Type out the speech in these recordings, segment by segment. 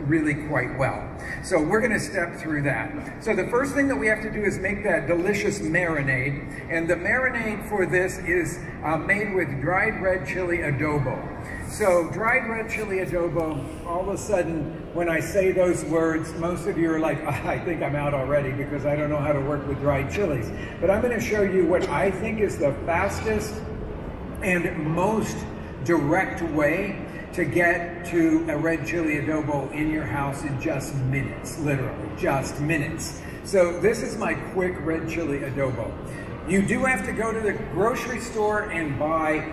really quite well. So we're gonna step through that. So the first thing that we have to do is make that delicious marinade. And the marinade for this is made with dried red chili adobo. So dried red chili adobo, all of a sudden, when I say those words, most of you are like, oh, I think I'm out already because I don't know how to work with dried chilies. But I'm gonna show you what I think is the fastest and most direct way to get to a red chili adobo in your house in just minutes, literally, just minutes. So this is my quick red chili adobo. You do have to go to the grocery store and buy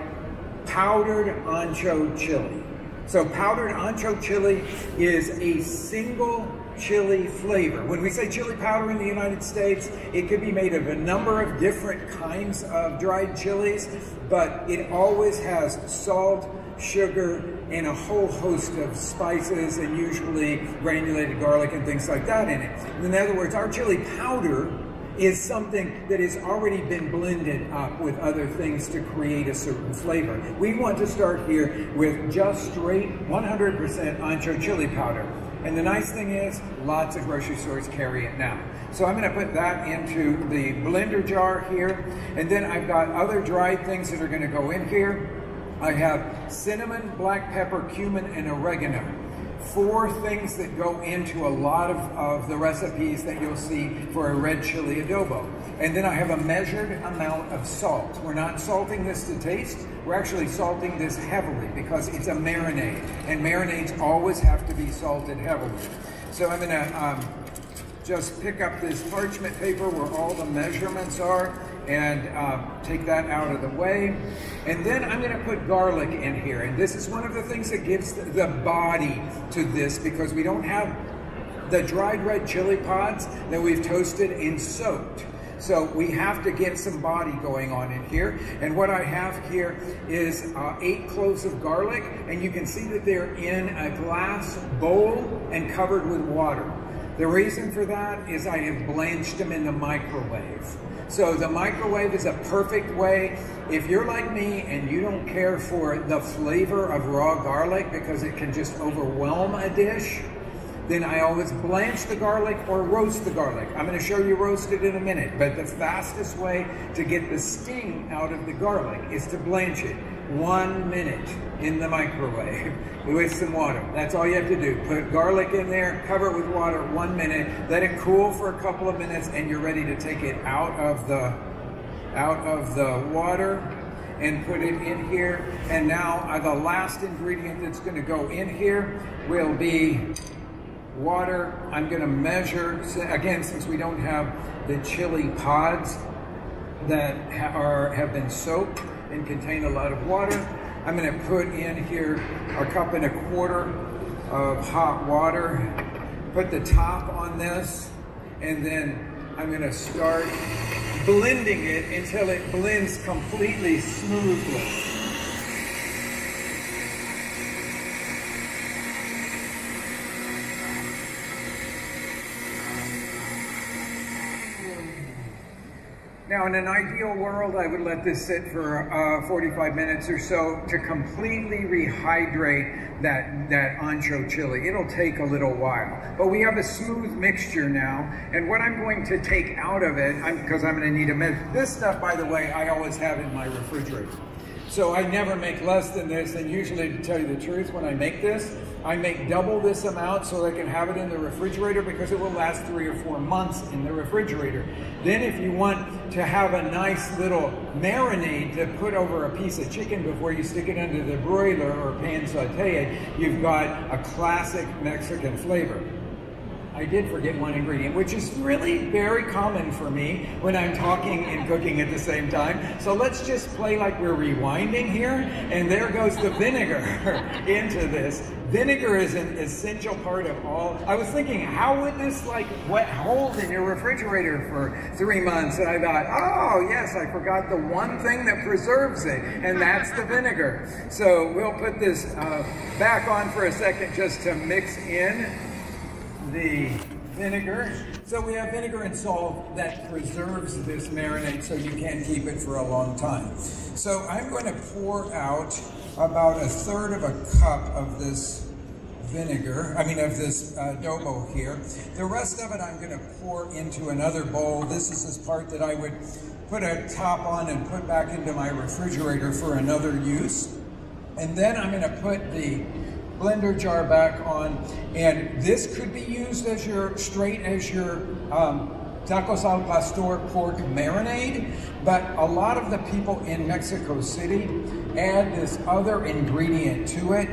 powdered ancho chili. So powdered ancho chili is a single chili flavor. When we say chili powder in the United States, it could be made of a number of different kinds of dried chilies, but it always has salt, sugar, and a whole host of spices, and usually granulated garlic and things like that in it. In other words, our chili powder is something that has already been blended up with other things to create a certain flavor. We want to start here with just straight 100% ancho chili powder. And the nice thing is, lots of grocery stores carry it now. So I'm gonna put that into the blender jar here. And then I've got other dried things that are gonna go in here. I have cinnamon, black pepper, cumin, and oregano. 4 things that go into a lot of the recipes that you'll see for a red chili adobo. And then I have a measured amount of salt. We're not salting this to taste. We're actually salting this heavily because it's a marinade. And marinades always have to be salted heavily. So I'm gonna just pick up this parchment paper where all the measurements are and take that out of the way. And then I'm gonna put garlic in here. And this is one of the things that gives the body to this because we don't have the dried red chili pods that we've toasted and soaked. So we have to get some body going on in here. And what I have here is 8 cloves of garlic, and you can see that they're in a glass bowl and covered with water. The reason for that is I have blanched them in the microwave. So the microwave is a perfect way. If you're like me and you don't care for the flavor of raw garlic because it can just overwhelm a dish, then I always blanch the garlic or roast the garlic. I'm gonna show you roasted in a minute, but the fastest way to get the sting out of the garlic is to blanch it 1 minute in the microwave with some water. That's all you have to do. Put garlic in there, cover it with water 1 minute, let it cool for a couple of minutes, and you're ready to take it out of the water and put it in here. And now the last ingredient that's gonna go in here will be water. I'm gonna measure, again, since we don't have the chili pods that have been soaked and contain a lot of water, I'm gonna put in here 1.25 cups of hot water, put the top on this, and then I'm gonna start blending it until it blends completely smoothly. Now, in an ideal world, I would let this sit for 45 minutes or so to completely rehydrate that ancho chili. It'll take a little while, but we have a smooth mixture now. And what I'm going to take out of it, because I'm going to need a minute. This stuff, by the way, I always have in my refrigerator. So I never make less than this, and usually, to tell you the truth, when I make this, I make double this amount so I can have it in the refrigerator because it will last 3 or 4 months in the refrigerator. Then if you want to have a nice little marinade to put over a piece of chicken before you stick it under the broiler or pan saute it, you've got a classic Mexican flavor. I did forget one ingredient, which is really very common for me when I'm talking and cooking at the same time. So let's just play like we're rewinding here. And there goes the vinegar into this. Vinegar is an essential part of all. I was thinking, how would this hold in your refrigerator for 3 months? And I thought, oh yes, I forgot the one thing that preserves it, and that's the vinegar. So we'll put this back on for a second just to mix in the vinegar. So we have vinegar and salt that preserves this marinade so you can keep it for a long time. So I'm going to pour out about 1/3 cup of this vinegar, of this adobo here. The rest of it I'm going to pour into another bowl. This is this part that I would put a top on and put back into my refrigerator for another use. And then I'm going to put the blender jar back on, and this could be used as your tacos al pastor pork marinade, but a lot of the people in Mexico City add this other ingredient to it.